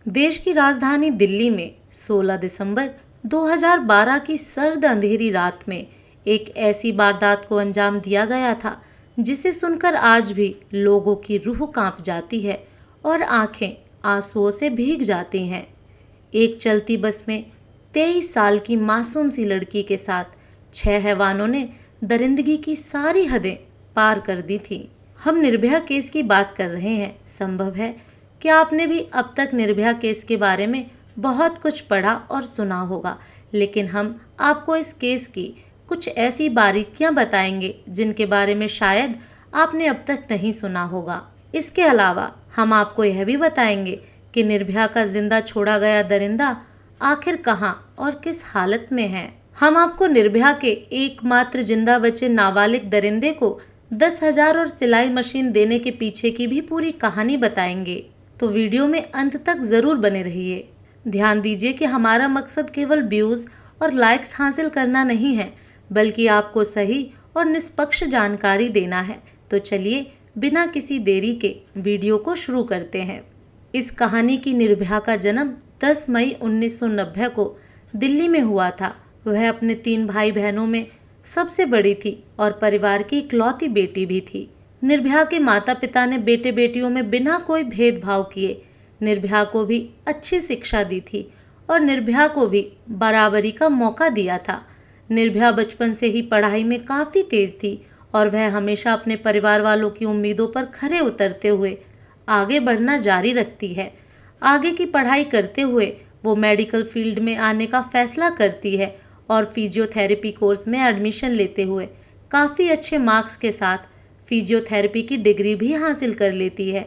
देश की राजधानी दिल्ली में 16 दिसंबर 2012 की सर्द अंधेरी रात में एक ऐसी वारदात को अंजाम दिया गया था जिसे सुनकर आज भी लोगों की रूह कांप जाती है और आंखें आंसुओं से भीग जाती हैं। एक चलती बस में 23 साल की मासूम सी लड़की के साथ 6 हैवानों ने दरिंदगी की सारी हदें पार कर दी थी। हम निर्भया केस की बात कर रहे हैं। संभव है कि आपने भी अब तक निर्भया केस के बारे में बहुत कुछ पढ़ा और सुना होगा, लेकिन हम आपको इस केस की कुछ ऐसी बारीकियां बताएंगे जिनके बारे में शायद आपने अब तक नहीं सुना होगा। इसके अलावा हम आपको यह भी बताएंगे कि निर्भया का जिंदा छोड़ा गया दरिंदा आखिर कहां और किस हालत में है। हम आपको निर्भया के एकमात्र जिंदा बचे नाबालिग दरिंदे को 10,000 और सिलाई मशीन देने के पीछे की भी पूरी कहानी बताएंगे, तो वीडियो में अंत तक जरूर बने रहिए। ध्यान दीजिए कि हमारा मकसद केवल व्यूज और लाइक्स हासिल करना नहीं है, बल्कि आपको सही और निष्पक्ष जानकारी देना है। तो चलिए बिना किसी देरी के वीडियो को शुरू करते हैं। इस कहानी की निर्भया का जन्म 10 मई 1990 को दिल्ली में हुआ था। वह अपने 3 भाई बहनों में सबसे बड़ी थी और परिवार की इकलौती बेटी भी थी। निर्भया के माता पिता ने बेटे बेटियों में बिना कोई भेदभाव किए निर्भया को भी अच्छी शिक्षा दी थी और निर्भया को भी बराबरी का मौका दिया था। निर्भया बचपन से ही पढ़ाई में काफ़ी तेज थी और वह हमेशा अपने परिवार वालों की उम्मीदों पर खरे उतरते हुए आगे बढ़ना जारी रखती है। आगे की पढ़ाई करते हुए वो मेडिकल फील्ड में आने का फैसला करती है और फिजियोथेरेपी कोर्स में एडमिशन लेते हुए काफ़ी अच्छे मार्क्स के साथ फिजियोथेरेपी की डिग्री भी हासिल कर लेती है।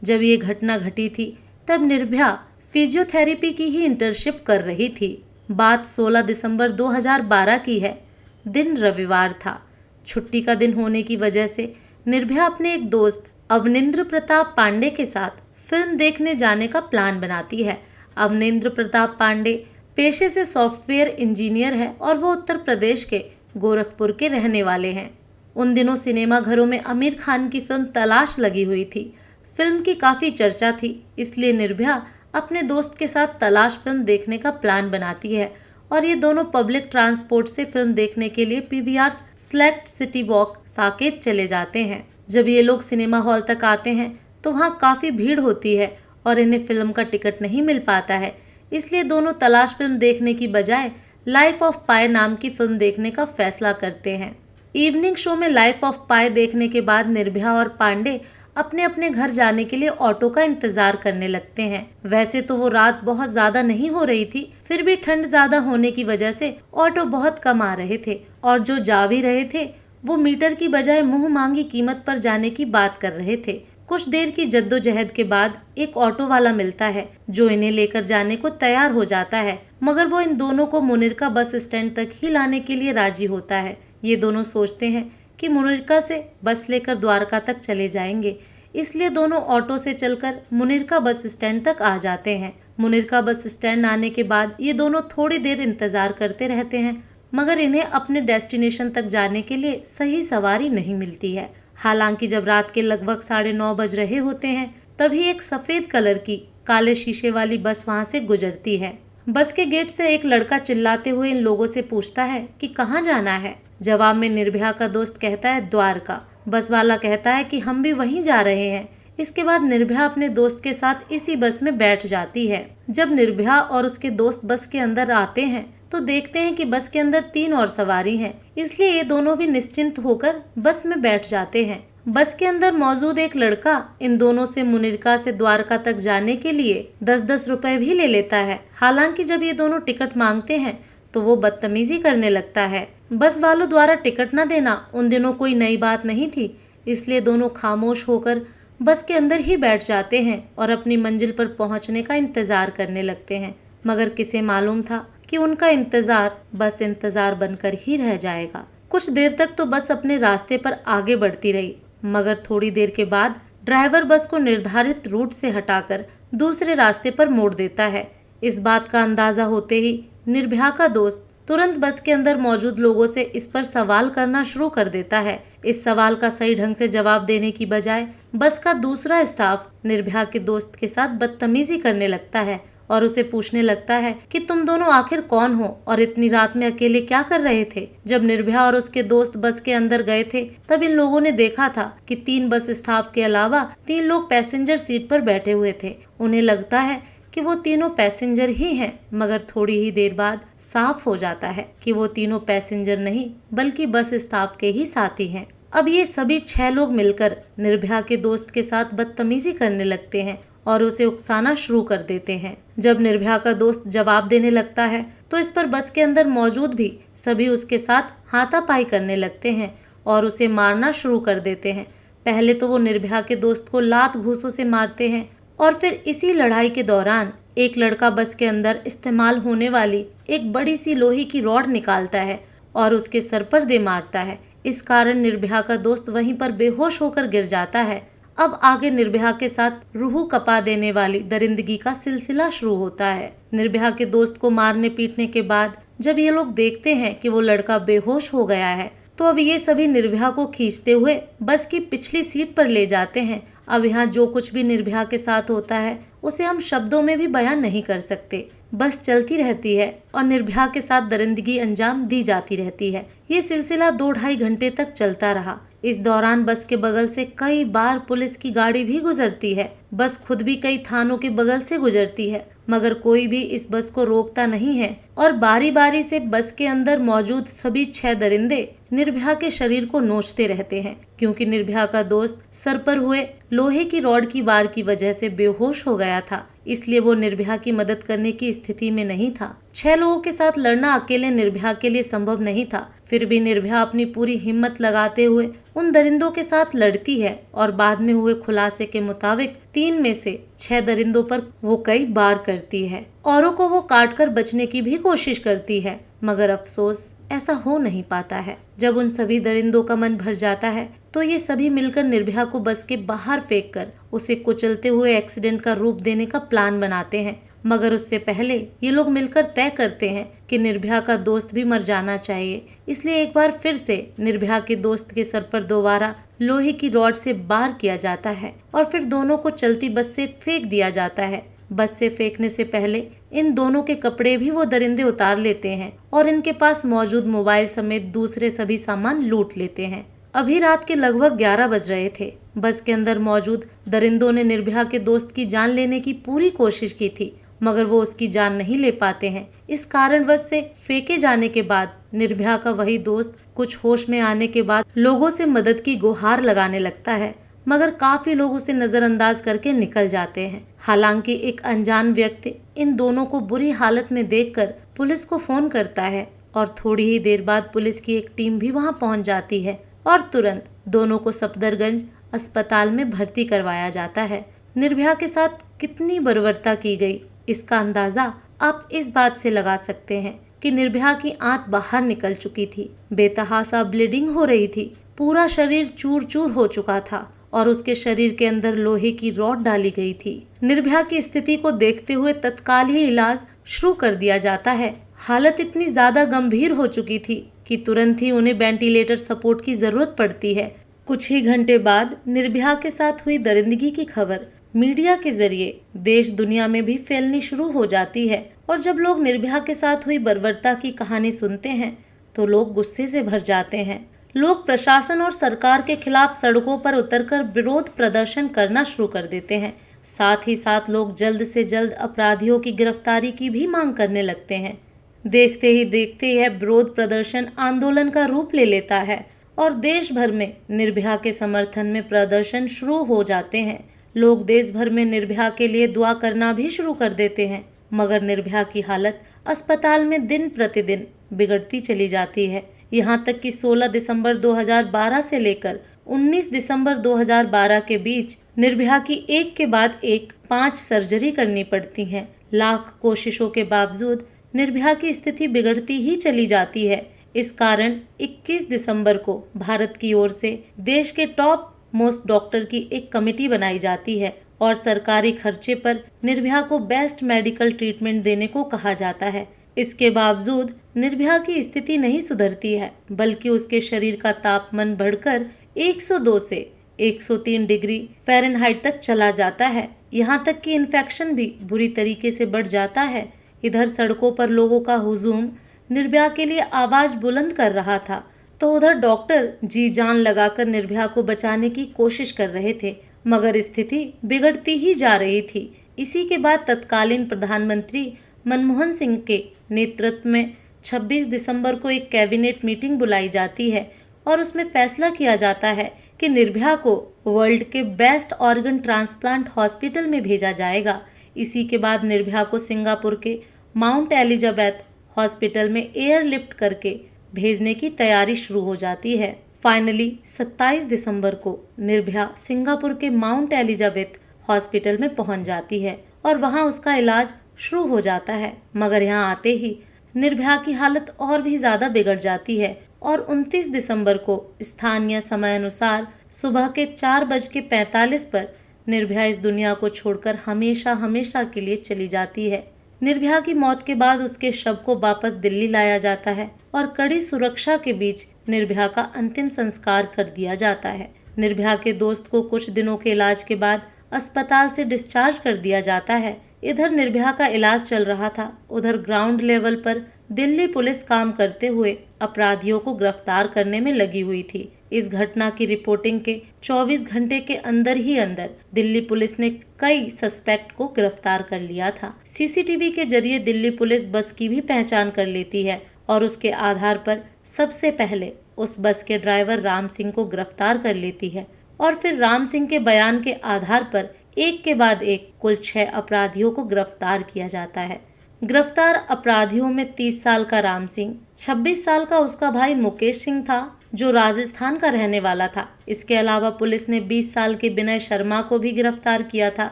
जब ये घटना घटी थी तब निर्भया फिजियोथेरेपी की ही इंटर्नशिप कर रही थी। बात 16 दिसंबर 2012 की है। दिन रविवार था। छुट्टी का दिन होने की वजह से निर्भया अपने एक दोस्त अवनिंद्र प्रताप पांडे के साथ फिल्म देखने जाने का प्लान बनाती है। अवनिंद्र प्रताप पांडे पेशे से सॉफ्टवेयर इंजीनियर है और वो उत्तर प्रदेश के गोरखपुर के रहने वाले हैं। उन दिनों सिनेमा घरों में आमिर खान की फिल्म तलाश लगी हुई थी। फिल्म की काफ़ी चर्चा थी, इसलिए निर्भया अपने दोस्त के साथ तलाश फिल्म देखने का प्लान बनाती है और ये दोनों पब्लिक ट्रांसपोर्ट से फिल्म देखने के लिए PVR select city walk Saket चले जाते हैं। जब ये लोग सिनेमा हॉल तक आते हैं तो वहाँ काफ़ी भीड़ होती है और इन्हें फिल्म का टिकट नहीं मिल पाता है, इसलिए दोनों तलाश फिल्म देखने की बजाय लाइफ ऑफ पाई नाम की फिल्म देखने का फैसला करते हैं। इवनिंग शो में लाइफ ऑफ पाई देखने के बाद निर्भया और पांडे अपने अपने घर जाने के लिए ऑटो का इंतजार करने लगते हैं। वैसे तो वो रात बहुत ज्यादा नहीं हो रही थी, फिर भी ठंड ज्यादा होने की वजह से ऑटो बहुत कम आ रहे थे और जो जा भी रहे थे वो मीटर की बजाय मुंह मांगी कीमत पर जाने की बात कर रहे थे। कुछ देर की जद्दोजहद के बाद एक ऑटो वाला मिलता है जो इन्हें लेकर जाने को तैयार हो जाता है, मगर वो इन दोनों को मुनिरका बस स्टैंड तक ही लाने के लिए राजी होता है। ये दोनों सोचते हैं कि मुनिरका से बस लेकर द्वारका तक चले जाएंगे, इसलिए दोनों ऑटो से चलकर मुनिरका बस स्टैंड तक आ जाते हैं। मुनिरका बस स्टैंड आने के बाद ये दोनों थोड़ी देर इंतजार करते रहते हैं, मगर इन्हें अपने डेस्टिनेशन तक जाने के लिए सही सवारी नहीं मिलती है। हालांकि जब रात के लगभग 9:30 बज रहे होते हैं तभी एक सफेद कलर की काले शीशे वाली बस वहां से गुजरती है। बस के गेट से एक लड़का चिल्लाते हुए इन लोगों से पूछता है कि कहाँ जाना है। जवाब में निर्भया का दोस्त कहता है द्वारका। बस वाला कहता है कि हम भी वहीं जा रहे हैं। इसके बाद निर्भया अपने दोस्त के साथ इसी बस में बैठ जाती है। जब निर्भया और उसके दोस्त बस के अंदर आते हैं तो देखते हैं कि बस के अंदर 3 और सवारी हैं, इसलिए ये दोनों भी निश्चिंत होकर बस में बैठ जाते हैं। बस के अंदर मौजूद एक लड़का इन दोनों से मुनिरका से द्वारका तक जाने के लिए 10-10 रुपए भी ले लेता है। हालांकि जब ये दोनों टिकट मांगते हैं तो वो बदतमीजी करने लगता है। बस वालों द्वारा टिकट न देना उन दिनों कोई नई बात नहीं थी, इसलिए दोनों खामोश होकर बस के अंदर ही बैठ जाते हैं और अपनी मंजिल पर पहुंचने का इंतजार करने लगते हैं। मगर किसे मालूम था कि उनका इंतजार बस इंतजार बनकर ही रह जाएगा। कुछ देर तक तो बस अपने रास्ते पर आगे बढ़ती रही, मगर थोड़ी देर के बाद ड्राइवर बस को निर्धारित रूट से हटाकर दूसरे रास्ते पर मोड़ देता है। इस बात का अंदाजा होते ही निर्भया का दोस्त तुरंत बस के अंदर मौजूद लोगों से इस पर सवाल करना शुरू कर देता है इस सवाल का सही ढंग से जवाब देने की बजाय बस का दूसरा स्टाफ निर्भया के दोस्त के साथ बदतमीजी करने लगता है और उसे पूछने लगता है कि तुम दोनों आखिर कौन हो और इतनी रात में अकेले क्या कर रहे थे। जब निर्भया और उसके दोस्त बस के अंदर गए थे तब इन लोगों ने देखा था कि 3 बस स्टाफ के अलावा 3 लोग पैसेंजर सीट पर बैठे हुए थे। उन्हें लगता है कि वो तीनों पैसेंजर ही हैं, मगर थोड़ी ही देर बाद साफ हो जाता है कि वो तीनों पैसेंजर नहीं बल्कि बस स्टाफ के ही साथी हैं। अब ये सभी 6 लोग मिलकर निर्भया के दोस्त के साथ बदतमीजी करने लगते हैं और उसे उकसाना शुरू कर देते हैं। जब निर्भया का दोस्त जवाब देने लगता है तो इस पर बस के अंदर मौजूद भी सभी उसके साथ हाथापाई करने लगते हैं और उसे मारना शुरू कर देते हैं। पहले तो वो निर्भया के दोस्त को लात घूंसों से मारते हैं और फिर इसी लड़ाई के दौरान एक लड़का बस के अंदर इस्तेमाल होने वाली एक बड़ी सी लोहे की रॉड निकालता है और उसके सर पर दे मारता है। इस कारण निर्भया का दोस्त वहीं पर बेहोश होकर गिर जाता है। अब आगे निर्भया के साथ रूह कपा देने वाली दरिंदगी का सिलसिला शुरू होता है। निर्भया के दोस्त को मारने पीटने के बाद जब ये लोग देखते हैं कि वो लड़का बेहोश हो गया है तो अब ये सभी निर्भया को खींचते हुए बस की पिछली सीट पर ले जाते हैं। अब यहाँ जो कुछ भी निर्भया के साथ होता है उसे हम शब्दों में भी बयान नहीं कर सकते। बस चलती रहती है और निर्भया के साथ दरिंदगी अंजाम दी जाती रहती है। ये सिलसिला 2-2.5 घंटे तक चलता रहा। इस दौरान बस के बगल से कई बार पुलिस की गाड़ी भी गुजरती है। बस खुद भी कई थानों के बगल से गुजरती है, मगर कोई भी इस बस को रोकता नहीं है और बारी बारी से बस के अंदर मौजूद सभी 6 दरिंदे निर्भया के शरीर को नोचते रहते हैं, क्योंकि निर्भया का दोस्त सर पर हुए लोहे की रॉड की वार की वजह से बेहोश हो गया था, इसलिए वो निर्भया की मदद करने की स्थिति में नहीं था। 6 लोगों के साथ लड़ना अकेले निर्भया के लिए संभव नहीं था। फिर भी निर्भया अपनी पूरी हिम्मत लगाते हुए उन दरिंदों के साथ लड़ती है और बाद में हुए खुलासे के मुताबिक 3 में से 6 दरिंदों पर वो कई बार करती है। औरों को वो काटकर बचने की भी कोशिश करती है, मगर अफसोस ऐसा हो नहीं पाता है। जब उन सभी दरिंदों का मन भर जाता है तो ये सभी मिलकर निर्भया को बस के बाहर फेंककर उसे कुचलते हुए एक्सीडेंट का रूप देने का प्लान बनाते हैं। मगर उससे पहले ये लोग मिलकर तय करते हैं कि निर्भया का दोस्त भी मर जाना चाहिए, इसलिए एक बार फिर से निर्भया के दोस्त के सर पर दोबारा लोहे की रॉड से वार किया जाता है और फिर दोनों को चलती बस से फेंक दिया जाता है। बस से फेंकने से पहले इन दोनों के कपड़े भी वो दरिंदे उतार लेते हैं और इनके पास मौजूद मोबाइल समेत दूसरे सभी सामान लूट लेते हैं। अभी रात के लगभग 11 बज रहे थे। बस के अंदर मौजूद दरिंदों ने निर्भया के दोस्त की जान लेने की पूरी कोशिश की थी, मगर वो उसकी जान नहीं ले पाते हैं। इस कारणवश से फेंके जाने के बाद निर्भया का वही दोस्त कुछ होश में आने के बाद लोगों से मदद की गुहार लगाने लगता है, मगर काफी लोग उसे नजरअंदाज करके निकल जाते हैं। हालांकि एक अनजान व्यक्ति इन दोनों को बुरी हालत में देखकर पुलिस को फोन करता है और थोड़ी ही देर बाद पुलिस की एक टीम भी वहां पहुंच जाती है और तुरंत दोनों को सफदरगंज अस्पताल में भर्ती करवाया जाता है। निर्भया के साथ कितनी बर्बरता की गई इसका अंदाजा आप इस बात से लगा सकते हैं कि निर्भया की आंत बाहर निकल चुकी थी, बेतहासा ब्लीडिंग हो रही थी, पूरा शरीर चूर चूर हो चुका था और उसके शरीर के अंदर लोहे की रॉड डाली गई थी। निर्भया की स्थिति को देखते हुए तत्काल ही इलाज शुरू कर दिया जाता है। हालत इतनी ज्यादा गंभीर हो चुकी थी कि तुरंत ही उन्हें वेंटिलेटर सपोर्ट की जरूरत पड़ती है। कुछ ही घंटे बाद निर्भया के साथ हुई दरिंदगी की खबर मीडिया के जरिए देश दुनिया में भी फैलनी शुरू हो जाती है और जब लोग निर्भया के साथ हुई बर्बरता की कहानी सुनते हैं तो लोग गुस्से से भर जाते हैं। लोग प्रशासन और सरकार के खिलाफ सड़कों पर उतरकर विरोध प्रदर्शन करना शुरू कर देते हैं। साथ ही साथ लोग जल्द से जल्द अपराधियों की गिरफ्तारी की भी मांग करने लगते हैं। देखते ही देखते यह विरोध प्रदर्शन आंदोलन का रूप ले लेता है और देश भर में निर्भया के समर्थन में प्रदर्शन शुरू हो जाते हैं। लोग देश भर में निर्भया के लिए दुआ करना भी शुरू कर देते हैं, मगर निर्भया की हालत अस्पताल में दिन प्रतिदिन बिगड़ती चली जाती है। यहाँ तक कि 16 दिसंबर 2012 से लेकर 19 दिसंबर 2012 के बीच निर्भया की एक के बाद एक 5 सर्जरी करनी पड़ती हैं। लाख कोशिशों के बावजूद निर्भया की स्थिति बिगड़ती ही चली जाती है। इस कारण 21 दिसंबर को भारत की ओर से देश के टॉप मोस्ट डॉक्टर की एक कमेटी बनाई जाती है और सरकारी खर्चे पर निर्भया को बेस्ट मेडिकल ट्रीटमेंट देने को कहा जाता है। इसके बावजूद निर्भया की स्थिति नहीं सुधरती है, बल्कि उसके शरीर का तापमान बढ़कर 102 से 103 डिग्री फ़ारेनहाइट तक चला जाता है। यहाँ तक कि इन्फेक्शन भी बुरी तरीके से बढ़ जाता है। इधर सड़कों पर लोगों का हुजूम निर्भया के लिए आवाज बुलंद कर रहा था, तो उधर डॉक्टर जी जान लगाकर निर्भया को बचाने की कोशिश कर रहे थे, मगर स्थिति बिगड़ती ही जा रही थी। इसी के बाद तत्कालीन प्रधानमंत्री मनमोहन सिंह के नेतृत्व में 26 दिसंबर को एक कैबिनेट मीटिंग बुलाई जाती है और उसमें फैसला किया जाता है कि निर्भया को वर्ल्ड के बेस्ट ऑर्गन ट्रांसप्लांट हॉस्पिटल में भेजा जाएगा। इसी के बाद निर्भया को सिंगापुर के माउंट एलिजाबेथ हॉस्पिटल में एयरलिफ्ट करके भेजने की तैयारी शुरू हो जाती है। फाइनली 27 दिसंबर को निर्भया सिंगापुर के माउंट एलिजाबेथ हॉस्पिटल में पहुंच जाती है और वहां उसका इलाज शुरू हो जाता है। मगर यहाँ आते ही निर्भया की हालत और भी ज्यादा बिगड़ जाती है और 29 दिसंबर को स्थानीय समय अनुसार सुबह के 4:45 पर निर्भया इस दुनिया को छोड़कर हमेशा हमेशा के लिए चली जाती है। निर्भया की मौत के बाद उसके शव को वापस दिल्ली लाया जाता है और कड़ी सुरक्षा के बीच निर्भया का अंतिम संस्कार कर दिया जाता है। निर्भया के दोस्त को कुछ दिनों के इलाज के बाद अस्पताल से डिस्चार्ज कर दिया जाता है। इधर निर्भया का इलाज चल रहा था, उधर ग्राउंड लेवल पर दिल्ली पुलिस काम करते हुए अपराधियों को गिरफ्तार करने में लगी हुई थी। इस घटना की रिपोर्टिंग के 24 घंटे के अंदर ही अंदर दिल्ली पुलिस ने कई सस्पेक्ट को गिरफ्तार कर लिया था। सीसीटीवी के जरिए दिल्ली पुलिस बस की भी पहचान कर लेती है और उसके आधार पर सबसे पहले उस बस के ड्राइवर राम सिंह को गिरफ्तार कर लेती है और फिर राम सिंह के बयान के आधार पर एक के बाद एक कुल 6 अपराधियों को गिरफ्तार किया जाता है। गिरफ्तार अपराधियों में 30 साल का राम सिंह, 26 साल का उसका भाई मुकेश सिंह था जो राजस्थान का रहने वाला था। इसके अलावा पुलिस ने 20 साल के विनय शर्मा को भी गिरफ्तार किया था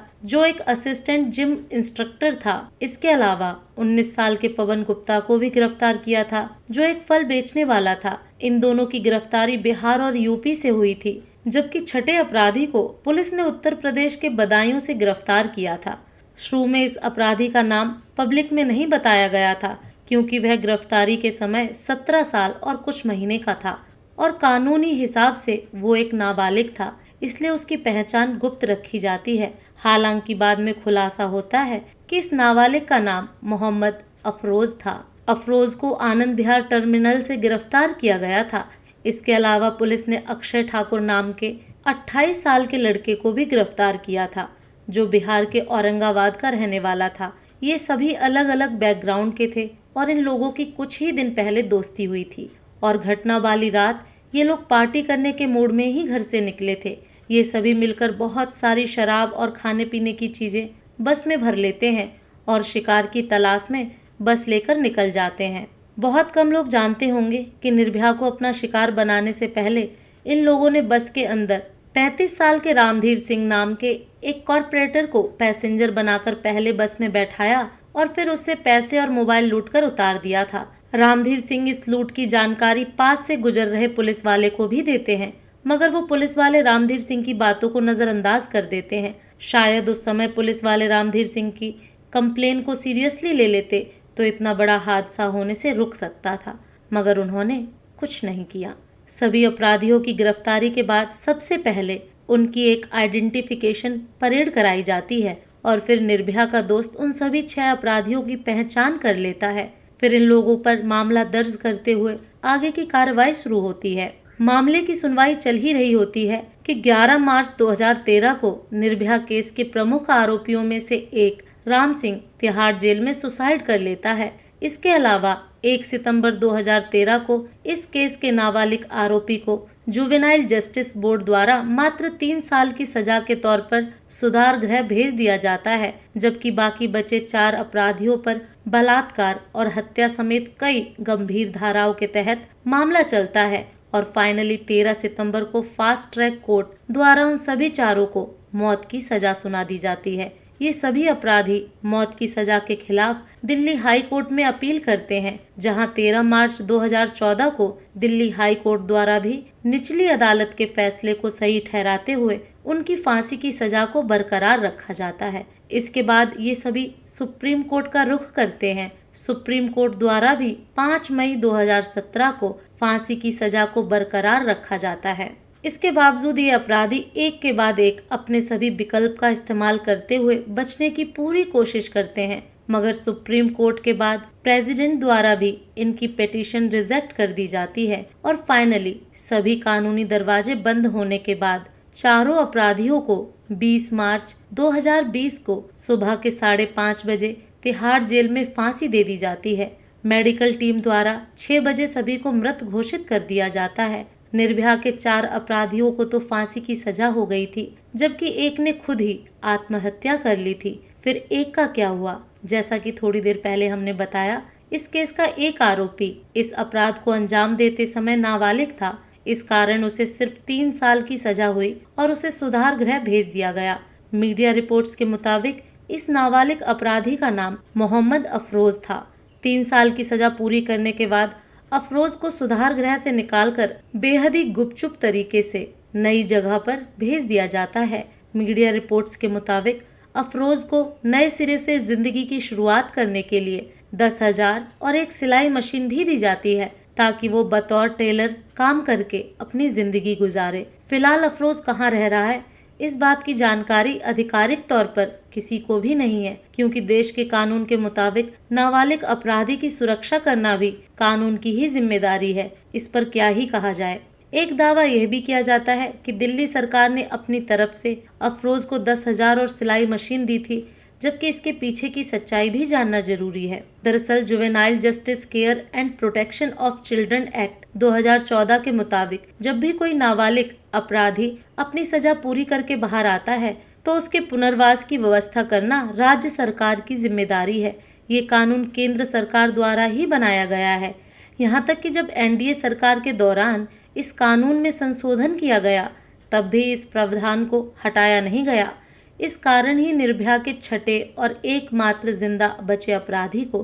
जो एक असिस्टेंट जिम इंस्ट्रक्टर था। इसके अलावा 19 साल के पवन गुप्ता को भी गिरफ्तार किया था जो एक फल बेचने वाला था। इन दोनों की गिरफ्तारी बिहार और यूपी से हुई थी, जबकि छठे अपराधी को पुलिस ने उत्तर प्रदेश के बदायूं से गिरफ्तार किया था। शुरू में इस अपराधी का नाम पब्लिक में नहीं बताया गया था क्योंकि वह गिरफ्तारी के समय 17 साल और कुछ महीने का था और कानूनी हिसाब से वो एक नाबालिग था, इसलिए उसकी पहचान गुप्त रखी जाती है। हालांकि बाद में खुलासा होता है कि इस नाबालिग का नाम मोहम्मद अफरोज था। अफरोज को आनंद विहार टर्मिनल से गिरफ्तार किया गया था। इसके अलावा पुलिस ने अक्षय ठाकुर नाम के 28 साल के लड़के को भी गिरफ्तार किया था जो बिहार के औरंगाबाद का रहने वाला था। ये सभी अलग अलग बैकग्राउंड के थे और इन लोगों की कुछ ही दिन पहले दोस्ती हुई थी और घटना वाली रात ये लोग पार्टी करने के मूड में ही घर से निकले थे। ये सभी मिलकर बहुत सारी शराब और खाने पीने की चीजें बस में भर लेते हैं और शिकार की तलाश में बस लेकर निकल जाते हैं। बहुत कम लोग जानते होंगे कि निर्भया को अपना शिकार बनाने से पहले इन लोगों ने बस के अंदर 35 साल के रामधीर सिंह नाम के एक कॉर्पोरेटर को पैसेंजर बनाकर पहले बस में बैठाया और फिर उससे पैसे और मोबाइल लूटकर उतार दिया था। रामधीर सिंह इस लूट की जानकारी पास से गुजर रहे पुलिस वाले को भी देते हैं, मगर वो पुलिस वाले रामधीर सिंह की बातों को नजरअंदाज कर देते हैं। शायद उस समय पुलिस वाले रामधीर सिंह की कंप्लेन को सीरियसली ले लेते तो इतना बड़ा हादसा होने से रुक सकता था, मगर उन्होंने कुछ नहीं किया। सभी अपराधियों की गिरफ्तारी के बाद सबसे पहले उनकी एक आइडेंटिफिकेशन परेड कराई जाती है और फिर निर्भया का दोस्त उन सभी 6 अपराधियों की पहचान कर लेता है। फिर इन लोगों पर मामला दर्ज करते हुए आगे की कार्रवाई शुरू होती है। मामले की सुनवाई चल ही रही होती है कि 11 मार्च 2013 को निर्भया केस के प्रमुख आरोपियों में से एक राम सिंह तिहाड़ जेल में सुसाइड कर लेता है। इसके अलावा 1 सितंबर 2013 को इस केस के नाबालिग आरोपी को जुवेनाइल जस्टिस बोर्ड द्वारा मात्र 3 साल की सजा के तौर पर सुधार गृह भेज दिया जाता है, जबकि बाकी बचे 4 अपराधियों पर बलात्कार और हत्या समेत कई गंभीर धाराओं के तहत मामला चलता है और फाइनली 13 सितंबर को फास्ट ट्रैक कोर्ट द्वारा उन सभी चारों को मौत की सजा सुना दी जाती है। ये सभी अपराधी मौत की सजा के खिलाफ दिल्ली हाई कोर्ट में अपील करते हैं, जहां 13 मार्च 2014 को दिल्ली हाई कोर्ट द्वारा भी निचली अदालत के फैसले को सही ठहराते हुए उनकी फांसी की सजा को बरकरार रखा जाता है। इसके बाद ये सभी सुप्रीम कोर्ट का रुख करते हैं। सुप्रीम कोर्ट द्वारा भी 5 मई 2017 को फांसी की सजा को बरकरार रखा जाता है। इसके बावजूद ये अपराधी एक के बाद एक अपने सभी विकल्प का इस्तेमाल करते हुए बचने की पूरी कोशिश करते हैं, मगर सुप्रीम कोर्ट के बाद प्रेसिडेंट द्वारा भी इनकी पिटीशन रिजेक्ट कर दी जाती है और फाइनली सभी कानूनी दरवाजे बंद होने के बाद चारों अपराधियों को 20 मार्च 2020 को सुबह के 5:30 बजे तिहाड़ जेल में फांसी दे दी जाती है। मेडिकल टीम द्वारा 6 बजे सभी को मृत घोषित कर दिया जाता है। निर्भया के 4 अपराधियों को तो फांसी की सजा हो गई थी, जबकि एक ने खुद ही आत्महत्या कर ली थी। फिर एक का क्या हुआ? जैसा कि थोड़ी देर पहले हमने बताया, इस केस का एक आरोपी इस अपराध को अंजाम देते समय नाबालिग था। इस कारण उसे सिर्फ 3 साल की सजा हुई और उसे सुधार गृह भेज दिया गया। मीडिया रिपोर्ट्स के मुताबिक इस नाबालिग अपराधी का नाम मोहम्मद अफरोज था। 3 साल की सजा पूरी करने के बाद अफरोज को सुधार गृह से निकालकर बेहद ही गुपचुप तरीके से नई जगह पर भेज दिया जाता है। मीडिया रिपोर्ट्स के मुताबिक अफरोज को नए सिरे से जिंदगी की शुरुआत करने के लिए 10,000 और एक सिलाई मशीन भी दी जाती है ताकि वो बतौर टेलर काम करके अपनी जिंदगी गुजारे। फिलहाल अफरोज कहाँ रह रहा है, इस बात की जानकारी आधिकारिक तौर पर किसी को भी नहीं है, क्योंकि देश के कानून के मुताबिक नाबालिग अपराधी की सुरक्षा करना भी कानून की ही जिम्मेदारी है। इस पर क्या ही कहा जाए। एक दावा यह भी किया जाता है कि दिल्ली सरकार ने अपनी तरफ से अफरोज को 10,000 और सिलाई मशीन दी थी, जबकि इसके पीछे की सच्चाई भी जानना जरूरी है। दरअसल juvenile justice care and protection of children act 2014 के मुताबिक जब भी कोई नाबालिग अपराधी अपनी सजा पूरी करके बाहर आता है तो उसके पुनर्वास की व्यवस्था करना राज्य सरकार की जिम्मेदारी है। ये कानून केंद्र सरकार द्वारा ही बनाया गया है। यहाँ तक कि जब एनडीए सरकार के दौरान इस कानून में संशोधन किया गया तब भी इस प्रावधान को हटाया नहीं गया। इस कारण ही निर्भया के छठे और एकमात्र जिंदा बचे अपराधी को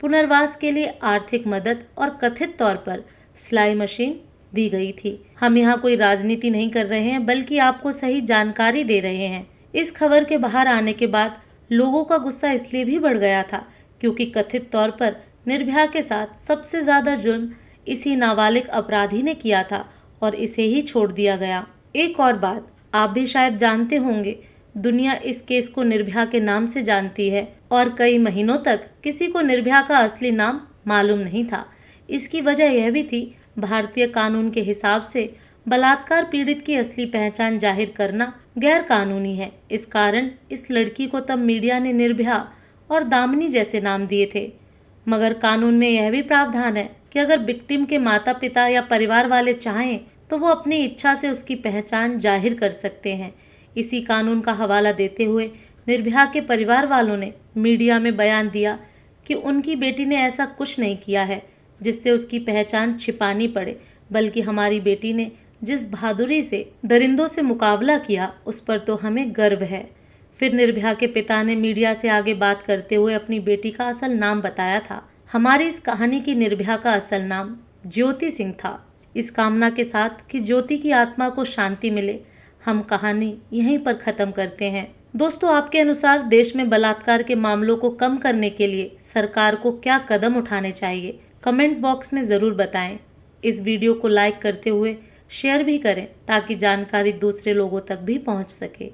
पुनर्वास के लिए आर्थिक मदद और कथित तौर पर सिलाई मशीन दी गई थी। हम यहाँ कोई राजनीति नहीं कर रहे हैं, बल्कि आपको सही जानकारी दे रहे हैं। इस खबर के बाहर आने के बाद लोगों का गुस्सा इसलिए भी बढ़ गया था क्योंकि कथित तौर पर निर्भया के साथ सबसे ज्यादा जुर्म इसी नाबालिग अपराधी ने किया था और इसे ही छोड़ दिया गया। एक और बात आप भी शायद जानते होंगे, दुनिया इस केस को निर्भया के नाम से जानती है और कई महीनों तक किसी को निर्भया का असली नाम मालूम नहीं था। इसकी वजह यह भी थी, भारतीय कानून के हिसाब से बलात्कार पीड़ित की असली पहचान जाहिर करना गैर कानूनी है। इस कारण इस लड़की को तब मीडिया ने निर्भया और दामिनी जैसे नाम दिए थे। मगर कानून में यह भी प्रावधान है कि अगर विक्टिम के माता पिता या परिवार वाले चाहें तो वो अपनी इच्छा से उसकी पहचान जाहिर कर सकते हैं। इसी कानून का हवाला देते हुए निर्भया के परिवार वालों ने मीडिया में बयान दिया कि उनकी बेटी ने ऐसा कुछ नहीं किया है जिससे उसकी पहचान छिपानी पड़े, बल्कि हमारी बेटी ने जिस बहादुरी से दरिंदों से मुकाबला किया उस पर तो हमें गर्व है। फिर निर्भया के पिता ने मीडिया से आगे बात करते हुए अपनी बेटी का असल नाम बताया था। हमारी इस कहानी की निर्भया का असल नाम ज्योति सिंह था। इस कामना के साथ कि ज्योति की आत्मा को शांति मिले, हम कहानी यहीं पर खत्म करते हैं। दोस्तों, आपके अनुसार देश में बलात्कार के मामलों को कम करने के लिए सरकार को क्या कदम उठाने चाहिए? कमेंट बॉक्स में ज़रूर बताएं। इस वीडियो को लाइक करते हुए शेयर भी करें ताकि जानकारी दूसरे लोगों तक भी पहुंच सके।